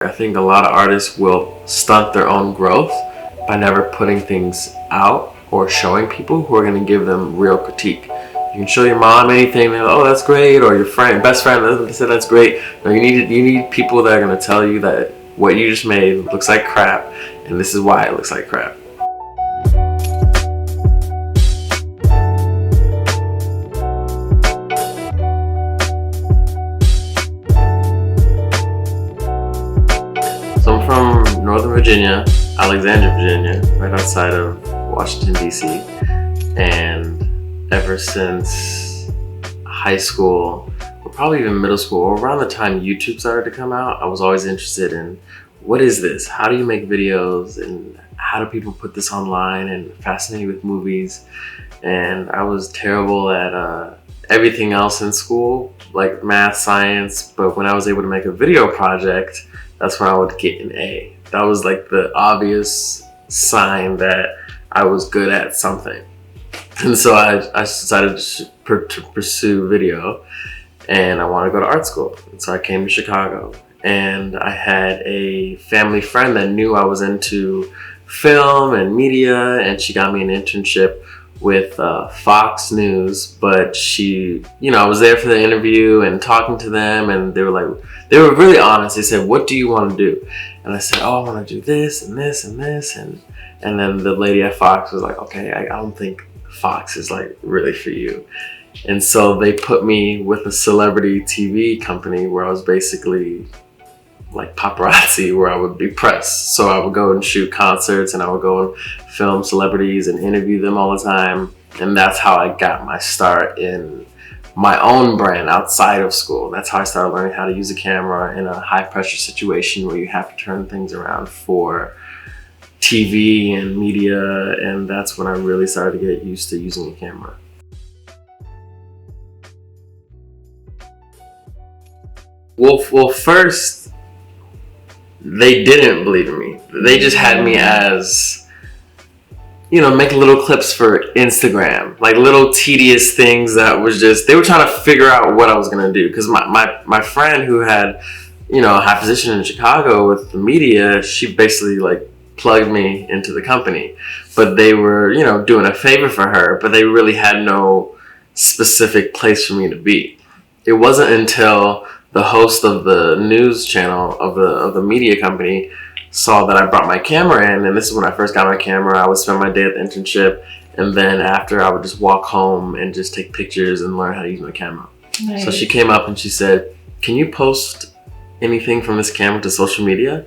I think a lot of artists will stunt their own growth by never putting things out or showing people who are going to give them real critique. You can show your mom anything, and oh, that's great, or your friend, best friend said that's great. No, you need people that are going to tell you that what you just made looks like crap, and this is why it looks like crap. So I'm from Northern Virginia, Alexandria, Virginia, right outside of Washington, D.C. And ever since high school, or probably even middle school, or around the time YouTube started to come out, I was always interested in what is this? How do you make videos? And how do people put this online? And fascinated with movies. And I was terrible at everything else in school, like math, science, but when I was able to make a video project, that's when I would get an A. That was like the obvious sign that I was good at something. And so I decided to pursue video, and I wanted to go to art school. And so I came to Chicago, and I had a family friend that knew I was into film and media, and she got me an internship with Fox News. But she, I was there for the interview and talking to them, and they were really honest. They said, "What do you want to do?" And I said, "Oh, I want to do this and this and this." And then the lady at Fox was like, "Okay, I don't think Fox is like really for you." And so they put me with a celebrity TV company where I was basically like paparazzi, where I would be press. So I would go and shoot concerts, and I would go and film celebrities and interview them all the time. And that's how I got my start in my own brand outside of school. That's how I started learning how to use a camera in a high pressure situation where you have to turn things around for TV and media. And that's when I really started to get used to using a camera. Well, first, they didn't believe in me. They just had me as, make little clips for Instagram, like little tedious things that was just, they were trying to figure out what I was going to do. Because my friend who had, a high position in Chicago with the media, she basically like plugged me into the company. But they were, doing a favor for her, but they really had no specific place for me to be. It wasn't until the host of the news channel of the media company saw that I brought my camera in, and this is when I first got my camera. I would spend my day at the internship, and then after I would just walk home and just take pictures and learn how to use my camera. Nice. So she came up and she said, "Can you post anything from this camera to social media?"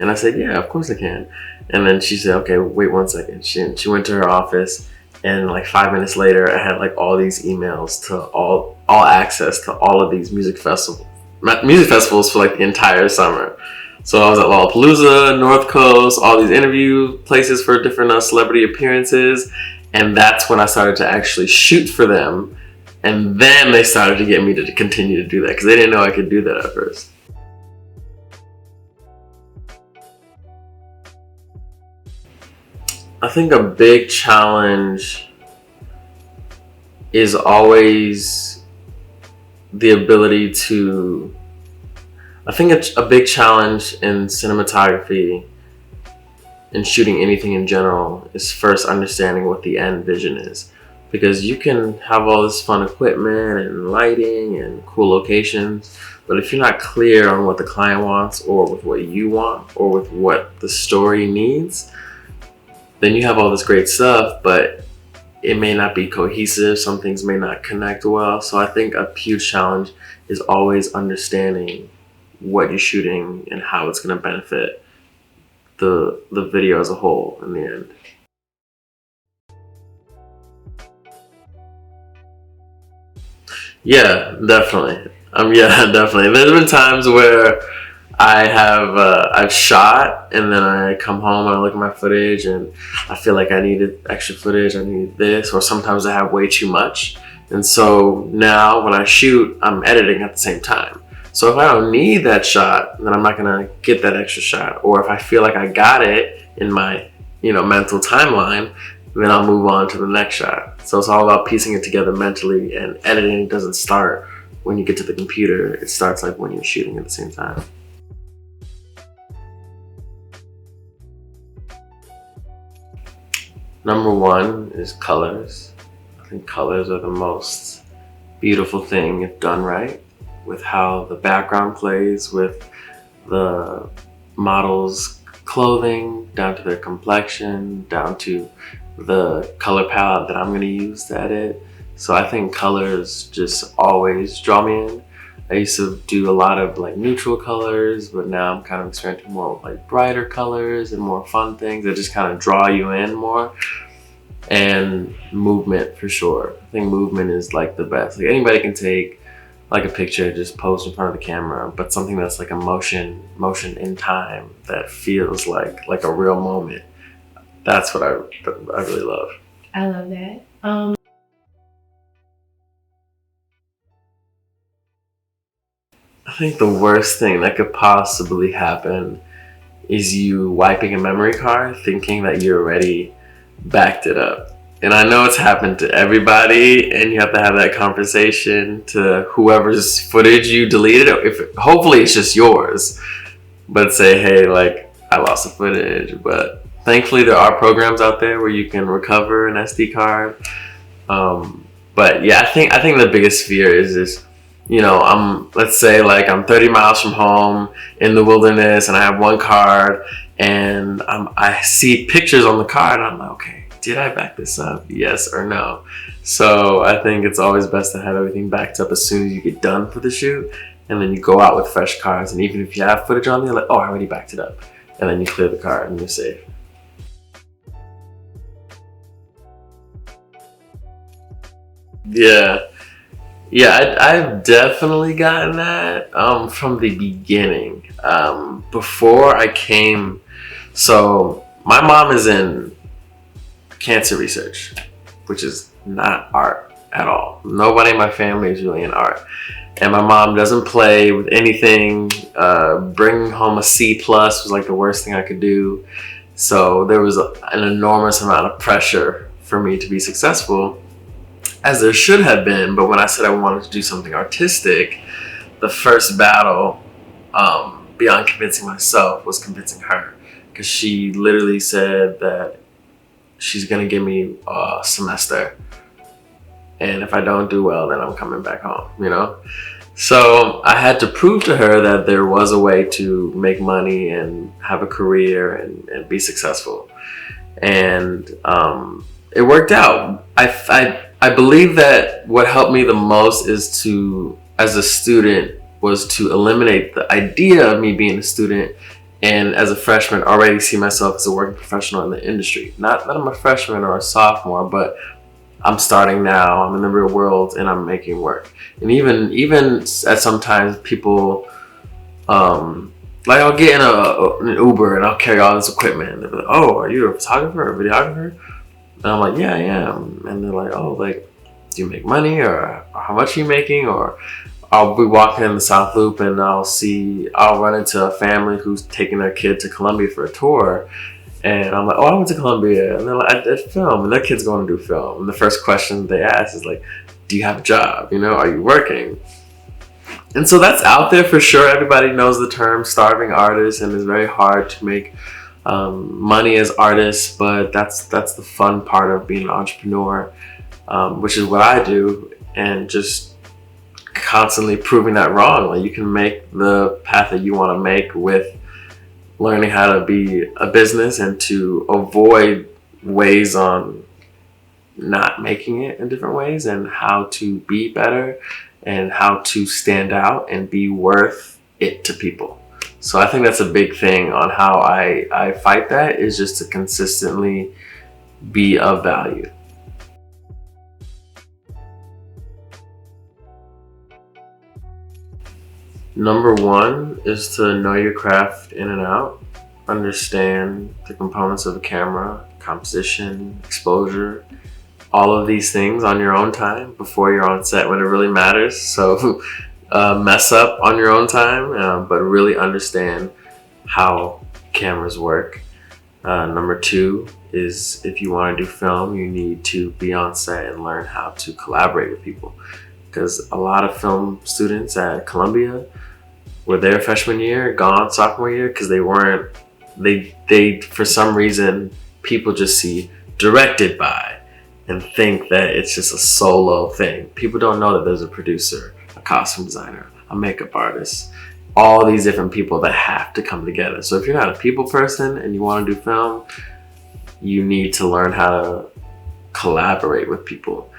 And I said, "Yeah, of course I can." And then she said, "Okay, wait 1 second." She went to her office, and like 5 minutes later, I had like all these emails to all access to all of these music festivals for like the entire summer. So I was at Lollapalooza, North Coast, all these interview places for different celebrity appearances. And that's when I started to actually shoot for them. And then they started to get me to continue to do that because they didn't know I could do that at first. I think a big challenge is always the ability to, I think it's a big challenge in cinematography and shooting anything in general is first understanding what the end vision is. Because you can have all this fun equipment and lighting and cool locations, but if you're not clear on what the client wants or with what you want or with what the story needs, then you have all this great stuff, but it may not be cohesive. Some things may not connect well. So I think a huge challenge is always understanding what you're shooting and how it's going to benefit the video as a whole in the end. Yeah, definitely. Definitely. There's been times where I've shot and then I come home and I look at my footage and I feel like I needed extra footage, I need this, or sometimes I have way too much. And so now when I shoot, I'm editing at the same time. So if I don't need that shot, then I'm not gonna get that extra shot. Or if I feel like I got it in my, mental timeline, then I'll move on to the next shot. So it's all about piecing it together mentally, and editing doesn't start when you get to the computer. It starts like when you're shooting at the same time. Number one is colors. I think colors are the most beautiful thing if done right, with how the background plays with the model's clothing, down to their complexion, down to the color palette that I'm going to use to edit. So I think colors just always draw me in. I used to do a lot of like neutral colors, but now I'm kind of experimenting more with like brighter colors and more fun things that just kind of draw you in more. And movement for sure. I think movement is like the best. Like anybody can take like a picture, just pose in front of the camera, but something that's like a motion in time that feels like a real moment. That's what I really love. I love that. I think the worst thing that could possibly happen is you wiping a memory card thinking that you already backed it up. And I know it's happened to everybody, and you have to have that conversation to whoever's footage you deleted. Hopefully it's just yours, but say, hey, like I lost the footage. But thankfully there are programs out there where you can recover an SD card. But yeah, I think the biggest fear is this. Let's say like I'm 30 miles from home in the wilderness, and I have one card, and I see pictures on the card, and I'm like, okay, did I back this up? Yes or no? So I think it's always best to have everything backed up as soon as you get done for the shoot, and then you go out with fresh cards. And even if you have footage on there, like, oh, I already backed it up, and then you clear the card and you're safe. Yeah, I've definitely gotten that from the beginning. Before I came, so my mom is in cancer research, which is not art at all. Nobody in my family is really in art. And my mom doesn't play with anything. Bringing home a C plus was like the worst thing I could do. So there was an enormous amount of pressure for me to be successful, as there should have been. But when I said I wanted to do something artistic, the first battle, beyond convincing myself, was convincing her, because she literally said that she's gonna give me a semester, and if I don't do well, then I'm coming back home, So I had to prove to her that there was a way to make money and have a career and be successful. And it worked out. I believe that what helped me the most is as a student, was to eliminate the idea of me being a student, and as a freshman already see myself as a working professional in the industry. Not that I'm a freshman or a sophomore, but I'm starting now, I'm in the real world, and I'm making work. And even at sometimes people, like I'll get in an Uber and I'll carry all this equipment, and they'll be like, oh, are you a photographer or a videographer? And I'm like, yeah, I am. And they're like, oh, like, do you make money, or how much are you making? Or I'll be walking in the South Loop, and I'll run into a family who's taking their kid to Columbia for a tour. And I'm like, oh, I went to Columbia. And they're like, I did film. And their kid's going to do film. And the first question they ask is like, do you have a job? Are you working? And so that's out there for sure. Everybody knows the term starving artist, and it's very hard to make money as artists, but that's the fun part of being an entrepreneur, which is what I do, and just constantly proving that wrong. Like, you can make the path that you want to make with learning how to be a business and to avoid ways on not making it in different ways, and how to be better and how to stand out and be worth it to people. So I think that's a big thing on how I fight that, is just to consistently be of value. Number one is to know your craft in and out, understand the components of the camera, composition, exposure, all of these things on your own time before you're on set when it really matters. So mess up on your own time, but really understand how cameras work. Number two is, if you want to do film, you need to be on set and learn how to collaborate with people, because a lot of film students at Columbia were there freshman year, gone sophomore year, because they for some reason, people just see directed by, and think that it's just a solo thing. People don't know that there's a producer, a costume designer, a makeup artist, all these different people that have to come together. So if you're not a people person and you want to do film, you need to learn how to collaborate with people.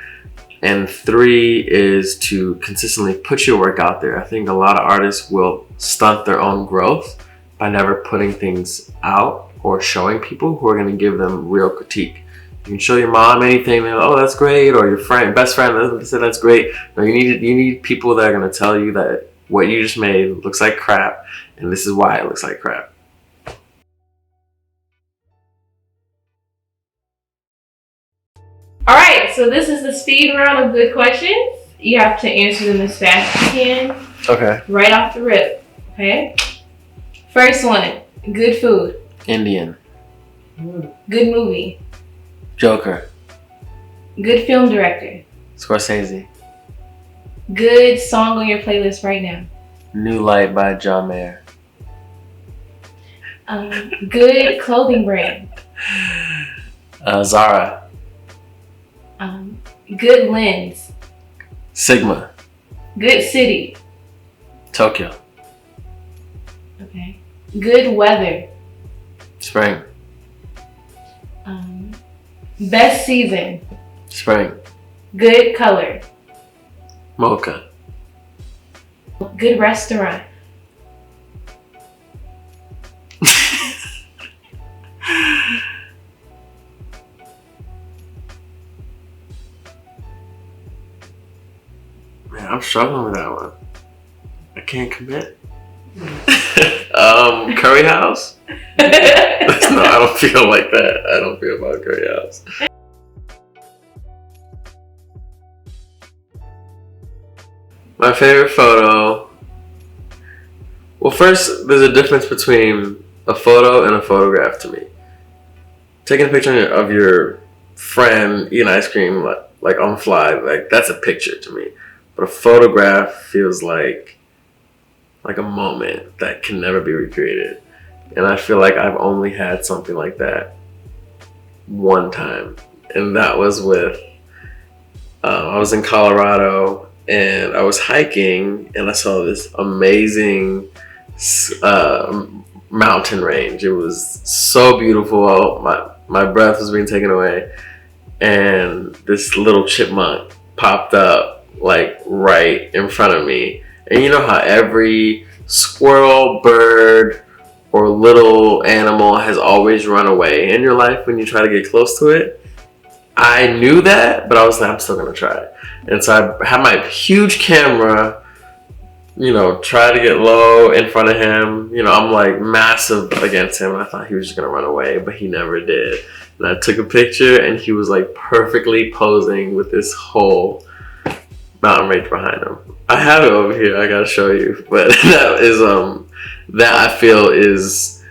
And 3 is to consistently put your work out there. I think a lot of artists will stunt their own growth by never putting things out or showing people who are going to give them real critique. You can show your mom anything, and, oh, that's great, or your friend, best friend said that's great. No, you need people that are going to tell you that what you just made looks like crap, and this is why it looks like crap. All right, so this is the speed round of good questions. You have to answer them as fast as you can. Okay. Right off the rip. Okay. First one. Good food. Indian. Good movie. Joker. Good film director. Scorsese. Good song on your playlist right now. New Light by John Mayer. Good clothing brand. Zara. Good lens. Sigma. Good city. Tokyo. Okay. Good weather. Spring. Best season. Spring. Good color. Mocha. Good restaurant. Man, I'm struggling with that one. I can't commit. Curry House? No, I don't feel like that. I don't feel about Curry House. My favorite photo. Well, first, there's a difference between a photo and a photograph to me. Taking a picture of your friend eating ice cream like on the fly, like that's a picture to me. But a photograph feels like a moment that can never be recreated. And I feel like I've only had something like that one time. And that was with, I was in Colorado and I was hiking and I saw this amazing mountain range. It was so beautiful. My breath was being taken away. And this little chipmunk popped up like right in front of me. And you know how every squirrel, bird, or little animal has always run away in your life when you try to get close to it? I knew that, but I was like, I'm still gonna try it. And so I had my huge camera, try to get low in front of him. I'm like massive against him. And I thought he was just gonna run away, but he never did. And I took a picture and he was like perfectly posing with this whole mountain range behind him. I have it over here, I gotta show you. But that is that I feel is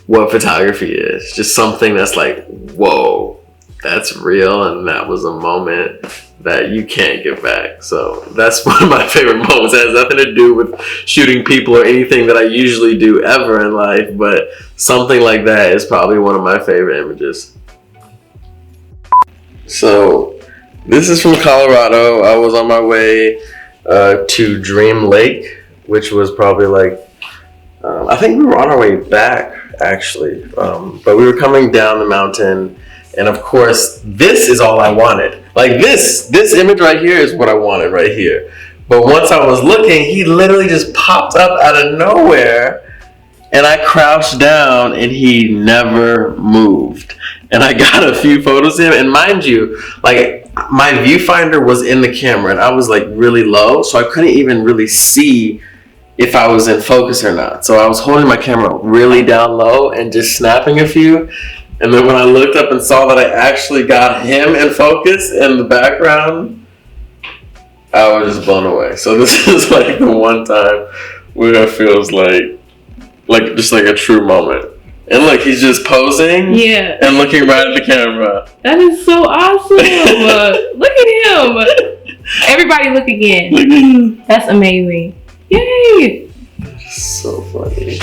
what photography is. Just something that's like, whoa, that's real, and that was a moment that you can't get back. So that's one of my favorite moments. It has nothing to do with shooting people or anything that I usually do ever in life, but something like that is probably one of my favorite images. So this is from Colorado. I was on my way to Dream Lake, which was probably like, I think we were on our way back actually, but we were coming down the mountain, and of course this is all I wanted. Like this image right here is what I wanted right here. But once I was looking, he literally just popped up out of nowhere, and I crouched down and he never moved. And I got a few photos of him, and mind you, like my viewfinder was in the camera and I was like really low, so I couldn't even really see if I was in focus or not. So I was holding my camera really down low and just snapping a few. And then when I looked up and saw that I actually got him in focus in the background, I was just blown away. So this is like the one time where it feels like just like a true moment. And look, he's just posing, and looking right at the camera. That is so awesome. Look at him. Everybody look again. That's amazing. Yay. So funny.